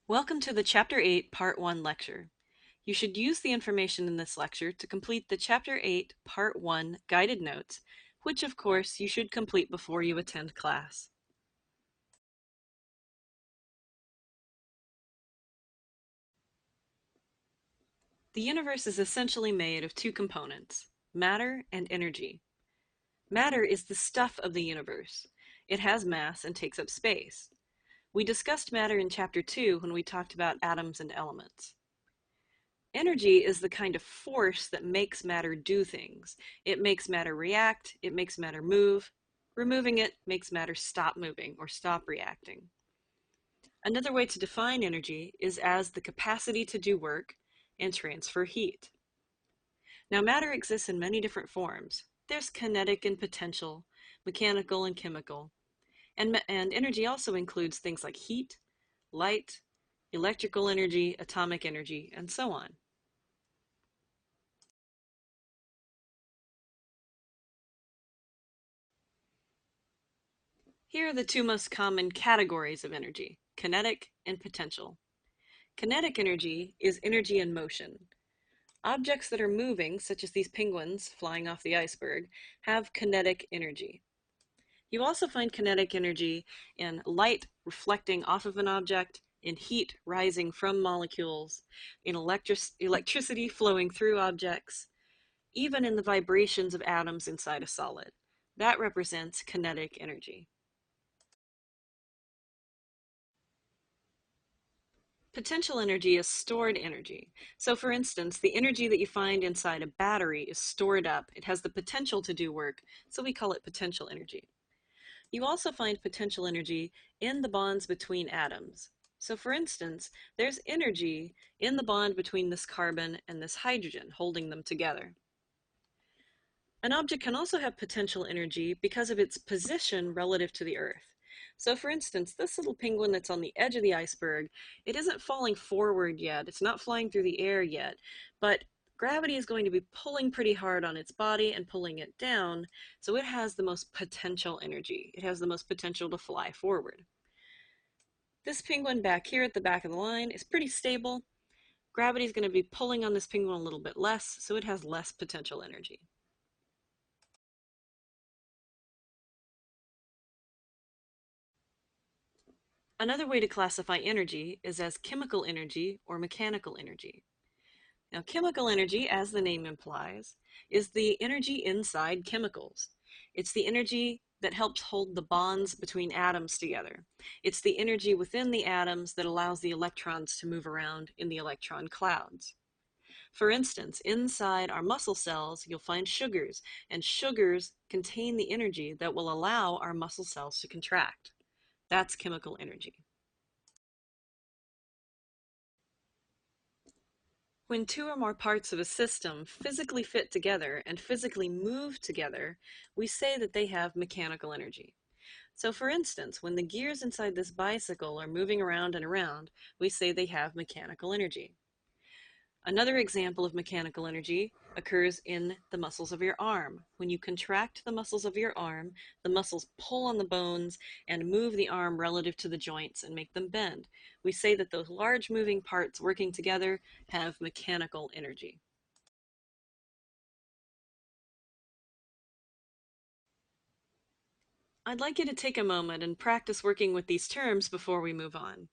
Welcome to the Chapter 8, Part 1 lecture. You should use the information in this lecture to complete the Chapter 8, Part 1 guided notes, which of course you should complete before you attend class. The universe is essentially made of two components, matter and energy. Matter is the stuff of the universe. It has mass and takes up space. We discussed matter in Chapter 2 when we talked about atoms and elements. Energy is the kind of force that makes matter do things. It makes matter react, it makes matter move. Removing it makes matter stop moving or stop reacting. Another way to define energy is as the capacity to do work and transfer heat. Now, matter exists in many different forms. There's kinetic and potential, mechanical and chemical, and energy also includes things like heat, light, electrical energy, atomic energy, and so on. Here are the two most common categories of energy, kinetic and potential. Kinetic energy is energy in motion. Objects that are moving, such as these penguins flying off the iceberg, have kinetic energy. You also find kinetic energy in light reflecting off of an object, in heat rising from molecules, in electricity flowing through objects, even in the vibrations of atoms inside a solid. That represents kinetic energy. Potential energy is stored energy. So for instance, the energy that you find inside a battery is stored up. It has the potential to do work, so we call it potential energy. You also find potential energy in the bonds between atoms. So for instance, there's energy in the bond between this carbon and this hydrogen, holding them together. An object can also have potential energy because of its position relative to the Earth. So for instance, this little penguin that's on the edge of the iceberg, it isn't falling forward yet, it's not flying through the air yet, but gravity is going to be pulling pretty hard on its body and pulling it down, so it has the most potential energy. It has the most potential to fly forward. This penguin back here at the back of the line is pretty stable. Gravity is going to be pulling on this penguin a little bit less, so it has less potential energy. Another way to classify energy is as chemical energy or mechanical energy. Now, chemical energy, as the name implies, is the energy inside chemicals. It's the energy that helps hold the bonds between atoms together. It's the energy within the atoms that allows the electrons to move around in the electron clouds. For instance, inside our muscle cells, you'll find sugars, and sugars contain the energy that will allow our muscle cells to contract. That's chemical energy. When two or more parts of a system physically fit together and physically move together, we say that they have mechanical energy. So for instance, when the gears inside this bicycle are moving around and around, we say they have mechanical energy. Another example of mechanical energy occurs in the muscles of your arm. When you contract the muscles of your arm, the muscles pull on the bones and move the arm relative to the joints and make them bend. We say that those large moving parts working together have mechanical energy. I'd like you to take a moment and practice working with these terms before we move on.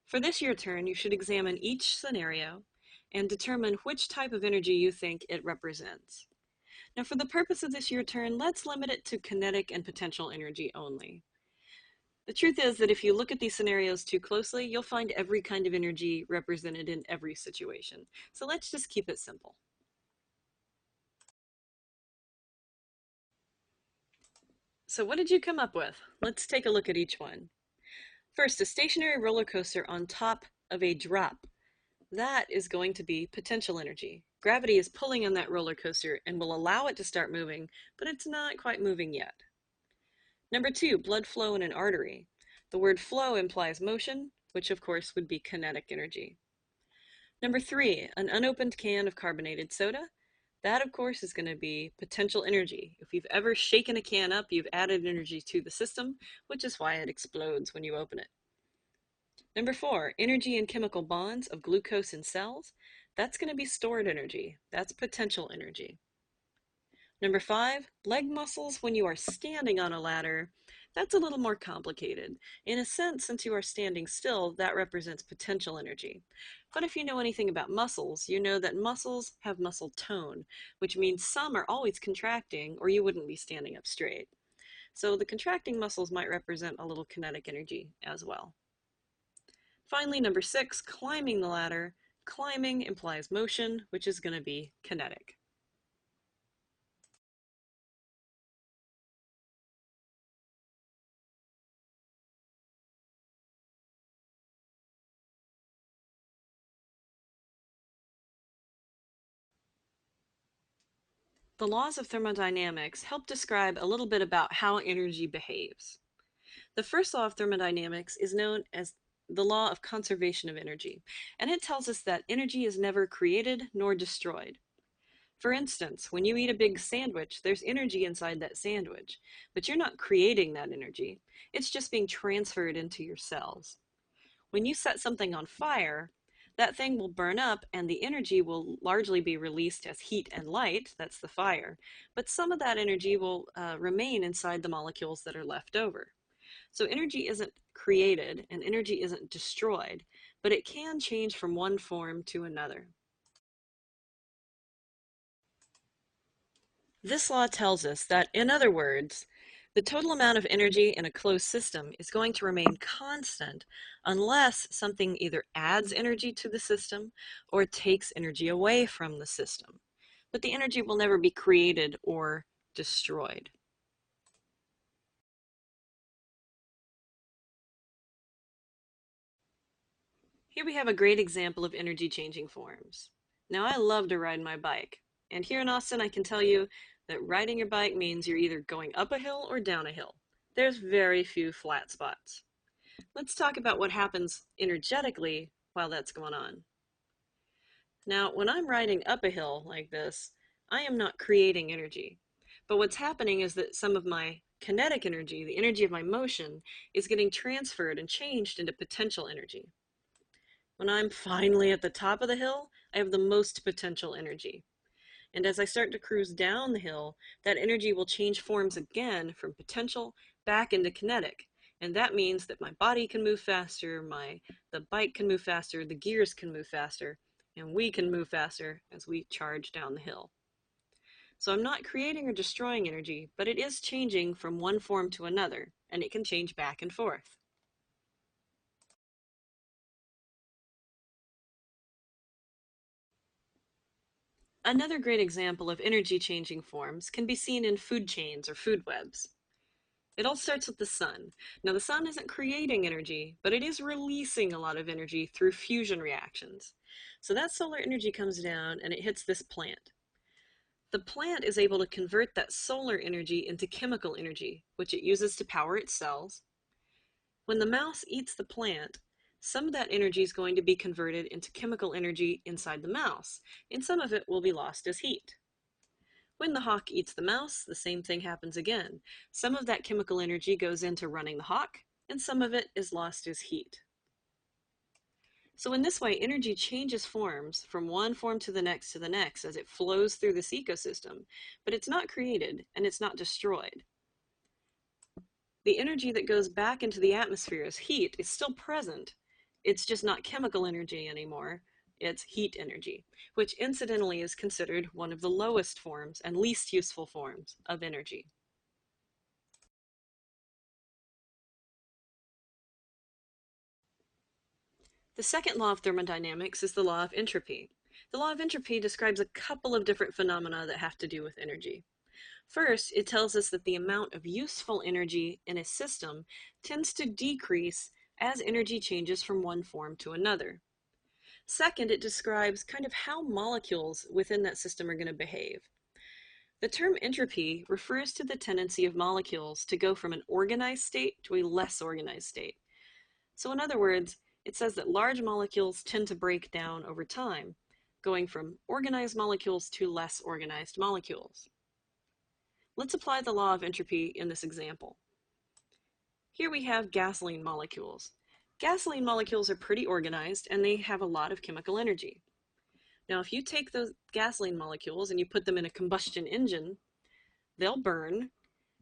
For this your turn, you should examine each scenario and determine which type of energy you think it represents. Now, for the purpose of this your turn, let's limit it to kinetic and potential energy only. The truth is that if you look at these scenarios too closely, you'll find every kind of energy represented in every situation. So let's just keep it simple. So what did you come up with? Let's take a look at each one. First, a stationary roller coaster on top of a drop. That is going to be potential energy. Gravity is pulling on that roller coaster and will allow it to start moving, but it's not quite moving yet. Number two, blood flow in an artery. The word flow implies motion, which of course would be kinetic energy. Number three, an unopened can of carbonated soda. That, of course, is going to be potential energy. If you've ever shaken a can up, you've added energy to the system, which is why it explodes when you open it. Number 4, energy in chemical bonds of glucose in cells. That's going to be stored energy. That's potential energy. Number 5, leg muscles when you are standing on a ladder. That's a little more complicated. In a sense, since you are standing still, that represents potential energy. But if you know anything about muscles, you know that muscles have muscle tone, which means some are always contracting or you wouldn't be standing up straight. So the contracting muscles might represent a little kinetic energy as well. Finally, number 6, climbing the ladder. Climbing implies motion, which is going to be kinetic. The laws of thermodynamics help describe a little bit about how energy behaves. The first law of thermodynamics is known as the law of conservation of energy, and it tells us that energy is never created nor destroyed. For instance, when you eat a big sandwich, there's energy inside that sandwich, but you're not creating that energy. It's just being transferred into your cells. When you set something on fire, that thing will burn up and the energy will largely be released as heat and light, that's the fire, but some of that energy will remain inside the molecules that are left over. So energy isn't created and energy isn't destroyed, but it can change from one form to another. This law tells us that, in other words, the total amount of energy in a closed system is going to remain constant unless something either adds energy to the system or takes energy away from the system. But the energy will never be created or destroyed. Here we have a great example of energy changing forms. Now, I love to ride my bike, and here in Austin I can tell you that riding your bike means you're either going up a hill or down a hill. There's very few flat spots. Let's talk about what happens energetically while that's going on. Now, when I'm riding up a hill like this, I am not creating energy. But what's happening is that some of my kinetic energy, the energy of my motion, is getting transferred and changed into potential energy. When I'm finally at the top of the hill, I have the most potential energy. And as I start to cruise down the hill, that energy will change forms again from potential back into kinetic. And that means that my body can move faster, the bike can move faster, the gears can move faster, and we can move faster as we charge down the hill. So I'm not creating or destroying energy, but it is changing from one form to another, and it can change back and forth. Another great example of energy changing forms can be seen in food chains or food webs. It all starts with the sun. Now, the sun isn't creating energy, but it is releasing a lot of energy through fusion reactions. So that solar energy comes down and it hits this plant. The plant is able to convert that solar energy into chemical energy, which it uses to power its cells. When the mouse eats the plant, some of that energy is going to be converted into chemical energy inside the mouse, and some of it will be lost as heat. When the hawk eats the mouse, the same thing happens again. Some of that chemical energy goes into running the hawk, and some of it is lost as heat. So in this way, energy changes forms from one form to the next as it flows through this ecosystem, but it's not created and it's not destroyed. The energy that goes back into the atmosphere as heat is still present. It's just not chemical energy anymore. It's heat energy, which incidentally is considered one of the lowest forms and least useful forms of energy. The second law of thermodynamics is the law of entropy. The law of entropy describes a couple of different phenomena that have to do with energy. First, it tells us that the amount of useful energy in a system tends to decrease as energy changes from one form to another. Second, it describes kind of how molecules within that system are going to behave. The term entropy refers to the tendency of molecules to go from an organized state to a less organized state. So in other words, it says that large molecules tend to break down over time, going from organized molecules to less organized molecules. Let's apply the law of entropy in this example. Here we have gasoline molecules. Gasoline molecules are pretty organized and they have a lot of chemical energy. Now, if you take those gasoline molecules and you put them in a combustion engine, they'll burn,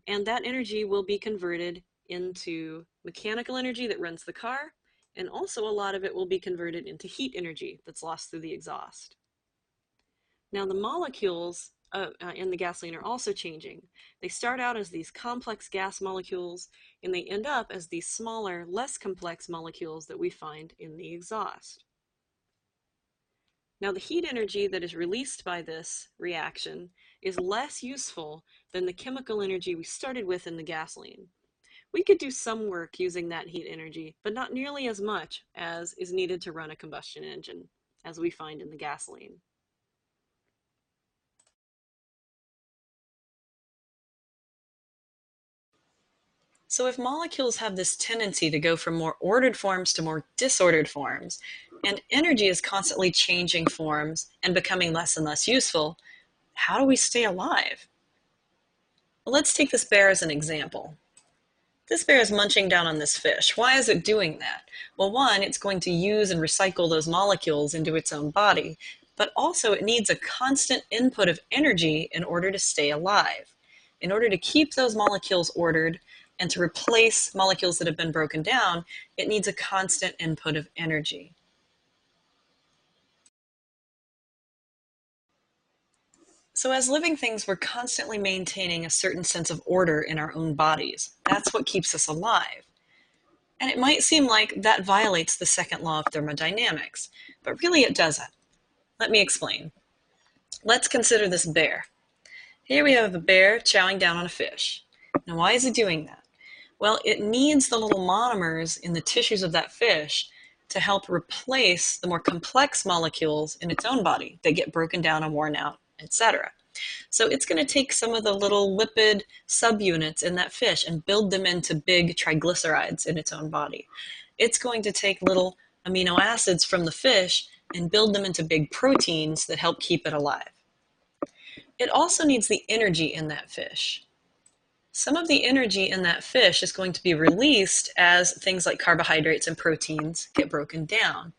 and that energy will be converted into mechanical energy that runs the car, and also a lot of it will be converted into heat energy that's lost through the exhaust. Now, the molecules in the gasoline are also changing. They start out as these complex gas molecules, and they end up as these smaller, less complex molecules that we find in the exhaust. Now, the heat energy that is released by this reaction is less useful than the chemical energy we started with in the gasoline. We could do some work using that heat energy, but not nearly as much as is needed to run a combustion engine, as we find in the gasoline. So if molecules have this tendency to go from more ordered forms to more disordered forms, and energy is constantly changing forms and becoming less and less useful, how do we stay alive? Well, let's take this bear as an example. This bear is munching down on this fish. Why is it doing that? Well, one, it's going to use and recycle those molecules into its own body, but also it needs a constant input of energy in order to stay alive. In order to keep those molecules ordered and to replace molecules that have been broken down, it needs a constant input of energy. So as living things, we're constantly maintaining a certain sense of order in our own bodies. That's what keeps us alive. And it might seem like that violates the second law of thermodynamics, but really it doesn't. Let me explain. Let's consider this bear. Here we have a bear chowing down on a fish. Now, why is it doing that? Well, it needs the little monomers in the tissues of that fish to help replace the more complex molecules in its own body that get broken down and worn out, etc. So it's going to take some of the little lipid subunits in that fish and build them into big triglycerides in its own body. It's going to take little amino acids from the fish and build them into big proteins that help keep it alive. It also needs the energy in that fish. Some of the energy in that fish is going to be released as things like carbohydrates and proteins get broken down.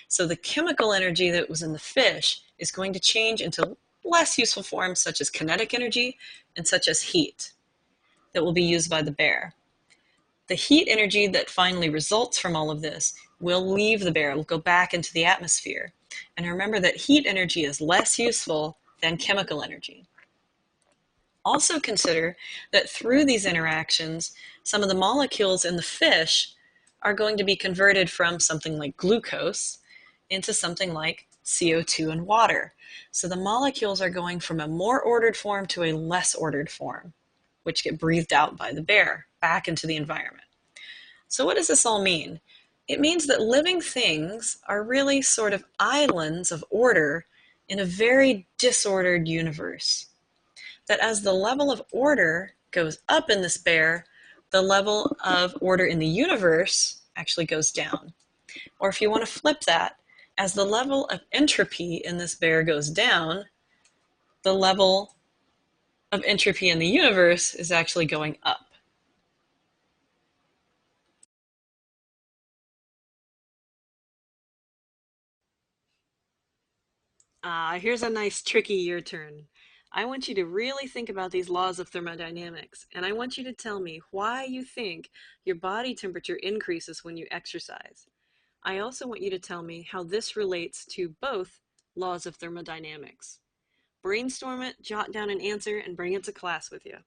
So the chemical energy that was in the fish is going to change into less useful forms such as kinetic energy and such as heat that will be used by the bear. The heat energy that finally results from all of this will leave the bear, it will go back into the atmosphere. And remember that heat energy is less useful than chemical energy. Also consider that through these interactions, some of the molecules in the fish are going to be converted from something like glucose into something like CO2 and water. So the molecules are going from a more ordered form to a less ordered form, which get breathed out by the bear back into the environment. So what does this all mean? It means that living things are really sort of islands of order in a very disordered universe. That as the level of order goes up in this bear, the level of order in the universe actually goes down. Or if you want to flip that, as the level of entropy in this bear goes down, the level of entropy in the universe is actually going up. Here's a nice tricky your turn. I want you to really think about these laws of thermodynamics, and I want you to tell me why you think your body temperature increases when you exercise. I also want you to tell me how this relates to both laws of thermodynamics. Brainstorm it, jot down an answer, and bring it to class with you.